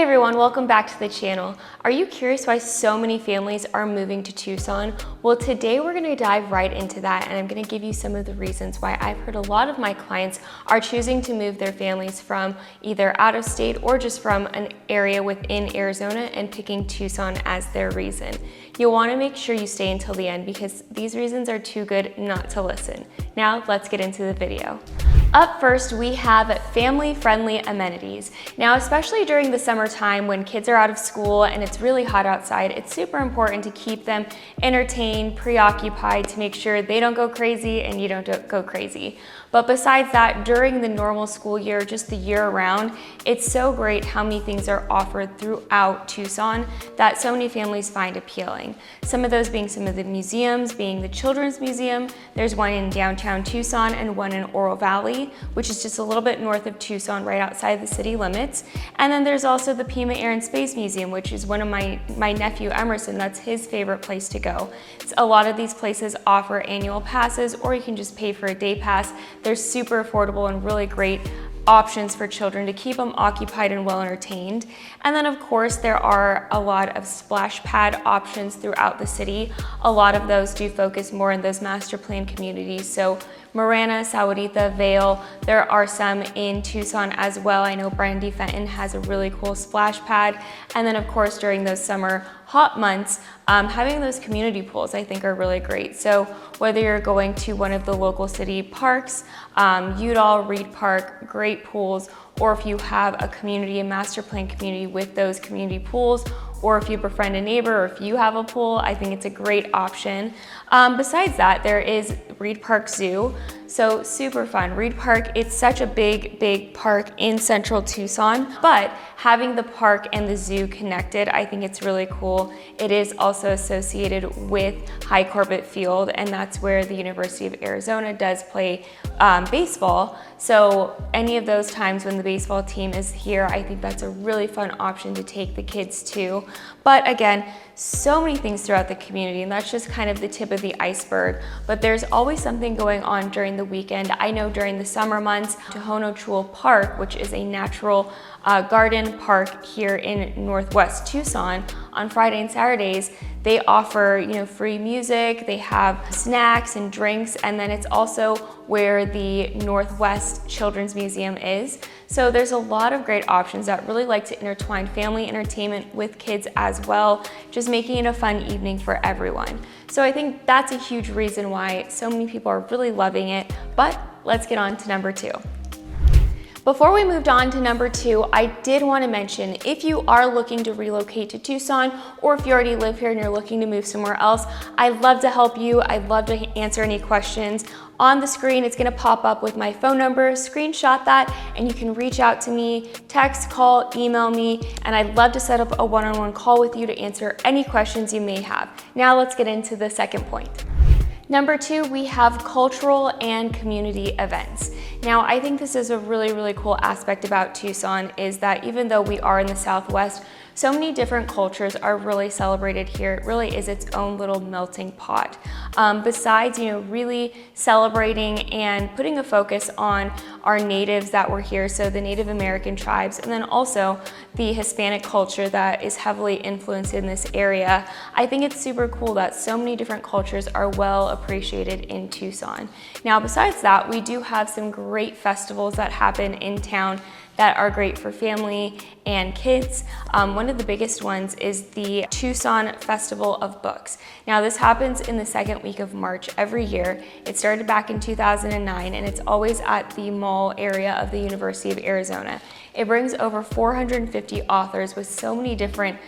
Hey everyone, welcome back to the channel. Are you curious why so many families are moving to Tucson? Well, today we're gonna dive right into that, and I'm gonna give you some of the reasons why I've heard a lot of my clients are choosing to move their families from either out of state or just from an area within Arizona and picking Tucson as their reason. You'll wanna make sure you stay until the end because these reasons are too good not to listen. Now, let's get into the video. Up first, we have family-friendly amenities. Now, especially during the summertime when kids are out of school and it's really hot outside, it's super important to keep them entertained, preoccupied, to make sure they don't go crazy and you don't go crazy. But besides that, during the normal school year, just the year around, it's so great how many things are offered throughout Tucson that so many families find appealing. Some of those being some of the museums, being the Children's Museum. There's one in downtown Tucson and one in Oro Valley, which is just a little bit north of Tucson, right outside the city limits. And then there's also the Pima Air and Space Museum, which is one of my nephew Emerson, that's his favorite place to go. A lot of these places offer annual passes, or you can just pay for a day pass. They're super affordable and really great options for children to keep them occupied and well entertained. And then of course there are a lot of splash pad options throughout the city. A lot of those do focus more in those master plan communities. So Marana, Sahuarita, Vail, there are some in Tucson as well. I know Brandy Fenton has a really cool splash pad. And then of course during those summer hot months, having those community pools I think are really great. So whether you're going to one of the local city parks, Udall, Reed Park, great pools, or if you have a community, a master plan community with those community pools, or if you befriend a neighbor, or if you have a pool, I think it's a great option. Besides that, there is Reed Park Zoo. So super fun. Reed Park, it's such a big park in central Tucson, but having the park and the zoo connected, I think it's really cool. It is also associated with High Corbett Field, and that's where the University of Arizona does play baseball. So any of those times when the baseball team is here, I think that's a really fun option to take the kids to. But again, so many things throughout the community, and that's just kind of the tip of the iceberg. But there's always something going on during the weekend. I know during the summer months, Tohono Chul Park, which is a natural garden park here in Northwest Tucson, on Friday and Saturdays, they offer free music, they have snacks and drinks, and then it's also where the Northwest Children's Museum is. So there's a lot of great options that really like to intertwine family entertainment with kids as well, just making it a fun evening for everyone. So I think that's a huge reason why so many people are really loving it. But let's get on to number two. Before we moved on to number two, I did want to mention if you are looking to relocate to Tucson, or if you already live here and you're looking to move somewhere else, I'd love to help you. I'd love to answer any questions. On the screen, it's gonna pop up with my phone number. Screenshot that and you can reach out to me, text, call, email me, and I'd love to set up a one-on-one call with you to answer any questions you may have. Now let's get into the second point. Number two, we have cultural and community events. Now, I think this is a really cool aspect about Tucson, is that even though we are in the Southwest, so many different cultures are really celebrated here. It really is its own little melting pot. Besides, really celebrating and putting a focus on our natives that were here, so the Native American tribes, and then also the Hispanic culture that is heavily influenced in this area. I think it's super cool that so many different cultures are well appreciated in Tucson. Now, besides that, we do have some great festivals that happen in town that are great for family and kids. One of the biggest ones is the Tucson Festival of Books. Now, this happens in the second week of March every year. It started back in 2009, and it's always at the mall area of the University of Arizona. It brings over 450 authors with so many different,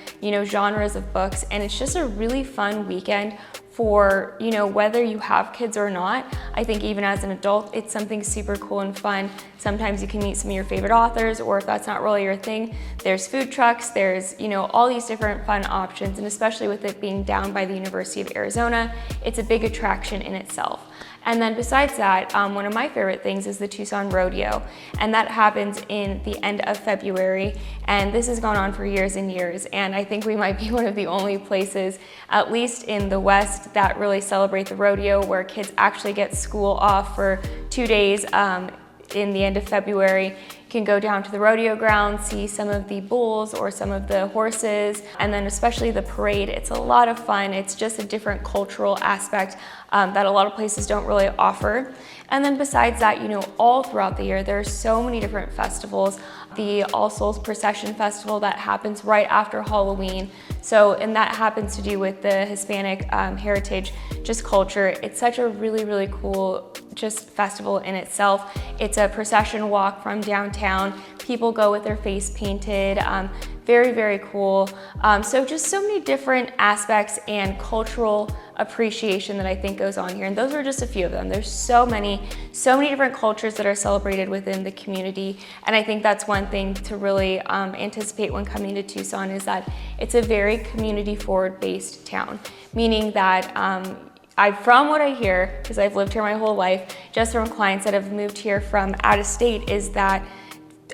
genres of books, and it's just a really fun weekend for, whether you have kids or not. I think even as an adult, it's something super cool and fun. Sometimes you can meet some of your favorite authors, or if that's not really your thing, there's food trucks, there's, all these different fun options, and especially with it being down by the University of Arizona, it's a big attraction in itself. And then besides that, one of my favorite things is the Tucson Rodeo, and that happens in the end of February, and this has gone on for years and years, and I think we might be one of the only places, at least in the West, that really celebrate the rodeo, where kids actually get school off for 2 days in the end of February, can go down to the rodeo ground, see some of the bulls or some of the horses, and then especially the parade. It's a lot of fun. It's just a different cultural aspect that a lot of places don't really offer. And then besides that, you know, all throughout the year, there are so many different festivals. The All Souls Procession Festival that happens right after Halloween. So, and that happens to do with the Hispanic heritage, just culture. It's such a really, really cool just festival in itself. It's a procession walk from downtown. People go with their face painted. Very, very cool. So just so many different aspects and cultural appreciation that I think goes on here. And those are just a few of them. There's so many different cultures that are celebrated within the community. And I think that's one thing to really anticipate when coming to Tucson, is that it's a very community forward based town, meaning that from what I hear, because I've lived here my whole life, just from clients that have moved here from out of state, is that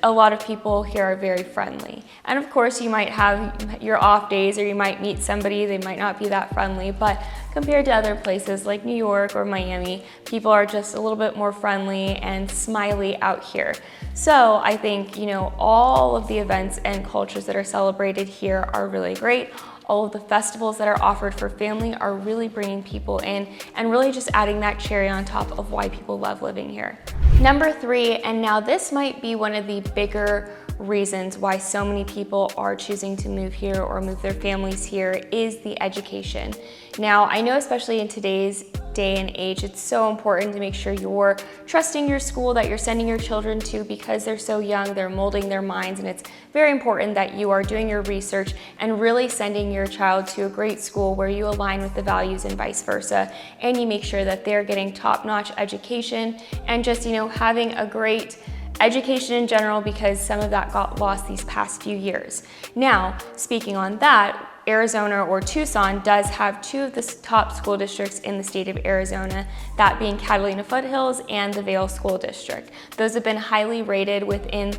a lot of people here are very friendly. And of course you might have your off days, or you might meet somebody, they might not be that friendly, but compared to other places like New York or Miami, people are just a little bit more friendly and smiley out here. So I think, you know, all of the events and cultures that are celebrated here are really great. All of the festivals that are offered for family are really bringing people in and really just adding that cherry on top of why people love living here. Number 3, and now this might be one of the bigger reasons why so many people are choosing to move here or move their families here, is the education. Now, I know especially in today's day and age, it's so important to make sure you're trusting your school that you're sending your children to, because they're so young, they're molding their minds, and it's very important that you are doing your research and really sending your child to a great school where you align with the values and vice versa, and you make sure that they're getting top-notch education and just, you know, having a great education in general, because some of that got lost these past few years. Now, speaking on that, Arizona, or Tucson, does have 2 of the top school districts in the state of Arizona, that being Catalina Foothills and the Vail School District. Those have been highly rated within,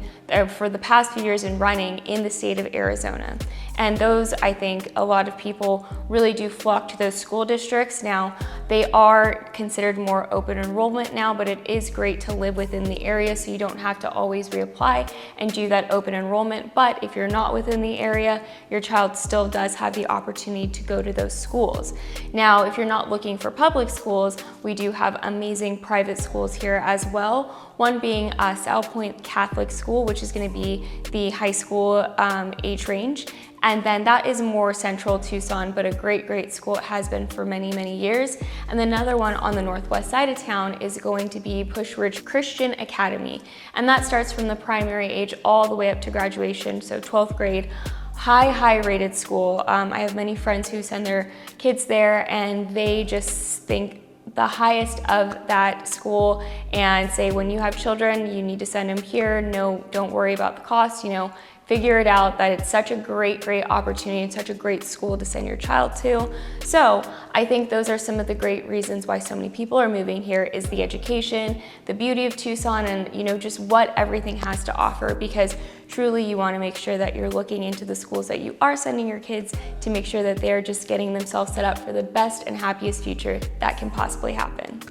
for the past few years in running in the state of Arizona. And those, I think, a lot of people really do flock to those school districts. Now, they are considered more open enrollment now, but it is great to live within the area, so you don't have to always reapply and do that open enrollment. But if you're not within the area, your child still does have the opportunity to go to those schools. Now, if you're not looking for public schools, we do have amazing private schools here as well. One being South Point Catholic School, which is going to be the high school age range. And then that is more central Tucson, but a great, great school. It has been for many, many years. And then another one on the northwest side of town is going to be Push Ridge Christian Academy. And that starts from the primary age all the way up to graduation, so 12th grade. High rated school. I have many friends who send their kids there, and they just think the highest of that school and say, when you have children, you need to send them here. No, don't worry about the cost, you know, figure it out, that it's such a great opportunity and such a great school to send your child to. So I think those are some of the great reasons why so many people are moving here, is the education, the beauty of Tucson, and, you know, just what everything has to offer, because truly you want to make sure that you're looking into the schools that you are sending your kids to make sure that they're just getting themselves set up for the best and happiest future that can possibly happen.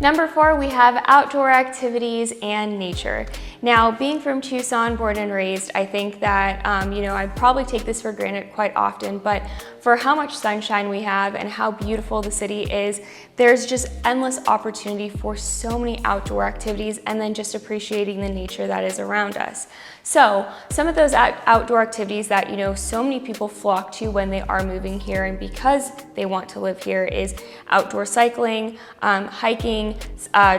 Number 4, we have outdoor activities and nature. Now, being from Tucson, born and raised, I think that, you know, I probably take this for granted quite often, but for how much sunshine we have and how beautiful the city is, there's just endless opportunity for so many outdoor activities, and then just appreciating the nature that is around us. So some of those outdoor activities that, you know, so many people flock to when they are moving here and because they want to live here is outdoor cycling, hiking,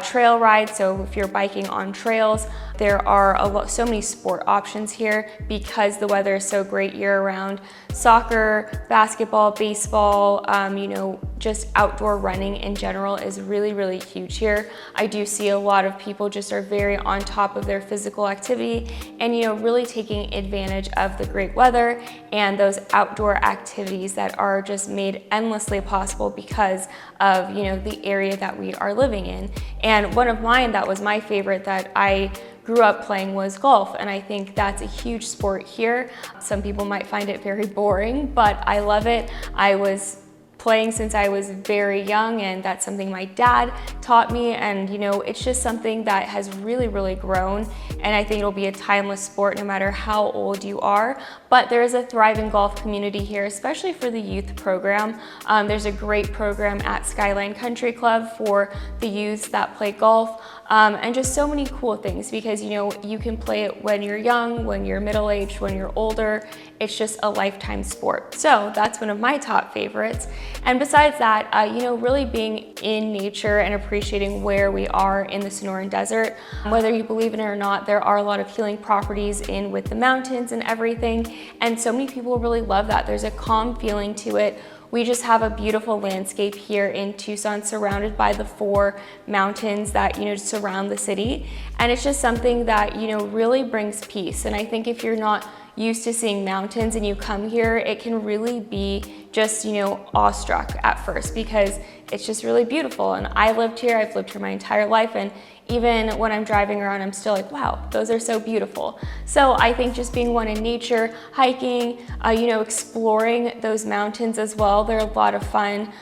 trail rides. So if you're biking on trails, there are so many sport options here because the weather is so great year-round. Soccer, basketball, baseball, you know, just outdoor running in general is really huge here. I do see a lot of people just are very on top of their physical activity and, you know, really taking advantage of the great weather and those outdoor activities that are just made endlessly possible because of, you know, the area that we are living in. And one of mine that was my favorite that I grew up playing was golf, and I think that's a huge sport here. Some people might find it very boring, but I love it. I was playing since I was very young, and that's something my dad taught me, and it's just something that has really grown, and I think it'll be a timeless sport no matter how old you are. But there is a thriving golf community here, especially for the youth program. There's a great program at Skyline Country Club for the youths that play golf, and just so many cool things, because you can play it when you're young, when you're middle-aged, when you're older. It's just a lifetime sport. So that's one of my top favorites. And besides that, really being in nature and appreciating where we are in the Sonoran Desert. Whether you believe in it or not, there are a lot of healing properties with the mountains and everything. And so many people really love that. There's a calm feeling to it. We just have a beautiful landscape here in Tucson, surrounded by the 4 mountains that surround the city. And it's just something that really brings peace. And I think if you're not used to seeing mountains and you come here, it can really be just awestruck at first, because it's just really beautiful. And I've lived here my entire life, and even when I'm driving around, I'm still like, wow, those are so beautiful. So I think just being one in nature, hiking, exploring those mountains as well, they're a lot of fun,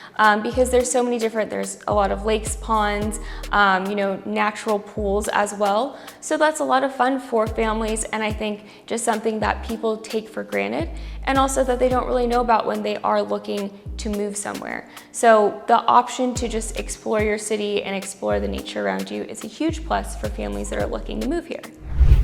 because there's so many there's a lot of lakes, ponds, natural pools as well. So that's a lot of fun for families, and I think just something that people take for granted, and also that they don't really know about when they are looking to move somewhere. So the option to just explore your city and explore the nature around you is a huge plus for families that are looking to move here.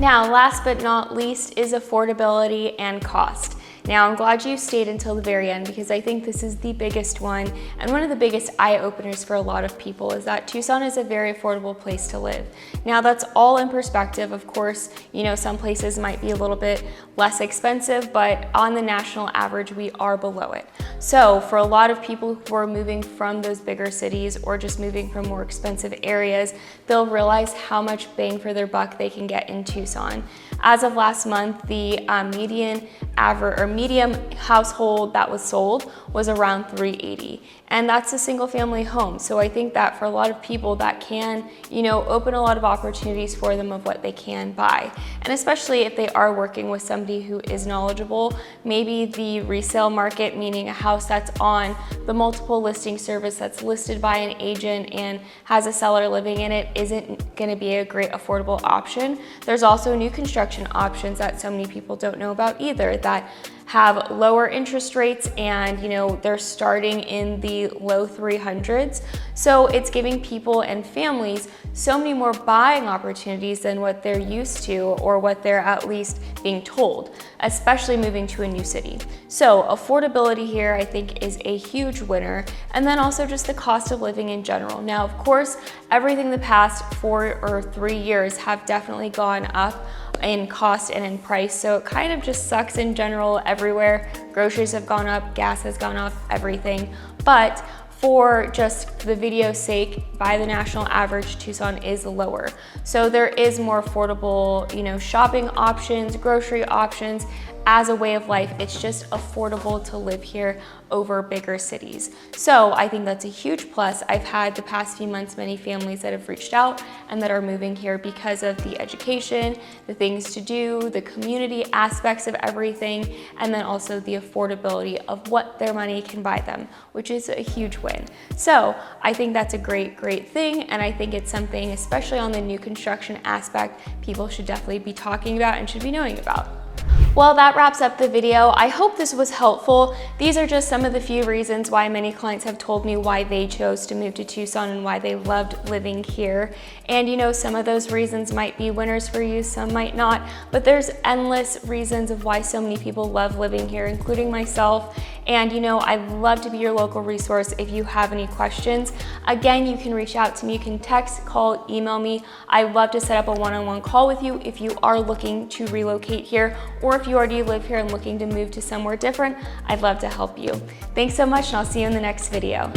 Now, last but not least is affordability and cost. Now, I'm glad you stayed until the very end, because I think this is the biggest one, and one of the biggest eye-openers for a lot of people is that Tucson is a very affordable place to live. Now, that's all in perspective. Of course, some places might be a little bit less expensive, but on the national average, we are below it. So for a lot of people who are moving from those bigger cities or just moving from more expensive areas, they'll realize how much bang for their buck they can get in Tucson. As of last month, the medium household that was sold was around $380, and that's a single family home. So I think that for a lot of people, that can open a lot of opportunities for them of what they can buy. And especially if they are working with somebody who is knowledgeable, maybe the resale market, meaning a house that's on the multiple listing service, that's listed by an agent and has a seller living in it, isn't going to be a great affordable option. There's also new construction options that so many people don't know about either, that have lower interest rates, and they're starting in the low 300s. So it's giving people and families so many more buying opportunities than what they're used to, or what they're at least being told, especially moving to a new city. So affordability here, I think, is a huge winner. And then also just the cost of living in general. Now, of course, everything the past 4 or 3 years have definitely gone up in cost and in price. So it kind of just sucks in general everywhere. Groceries have gone up, gas has gone up, everything. But for just the video's sake, by the national average, Tucson is lower. So there is more affordable, shopping options, grocery options. As a way of life, it's just affordable to live here over bigger cities. So I think that's a huge plus. I've had the past few months many families that have reached out and that are moving here because of the education, the things to do, the community aspects of everything, and then also the affordability of what their money can buy them, which is a huge win. So I think that's a great thing, and I think it's something, especially on the new construction aspect, people should definitely be talking about and should be knowing about. Well, that wraps up the video. I hope this was helpful. These are just some of the few reasons why many clients have told me why they chose to move to Tucson and why they loved living here. And some of those reasons might be winners for you, some might not, but there's endless reasons of why so many people love living here, including myself. And I'd love to be your local resource if you have any questions. Again, you can reach out to me. You can text, call, email me. I'd love to set up a one-on-one call with you if you are looking to relocate here, or if you already live here and looking to move to somewhere different. I'd love to help you. Thanks so much, and I'll see you in the next video.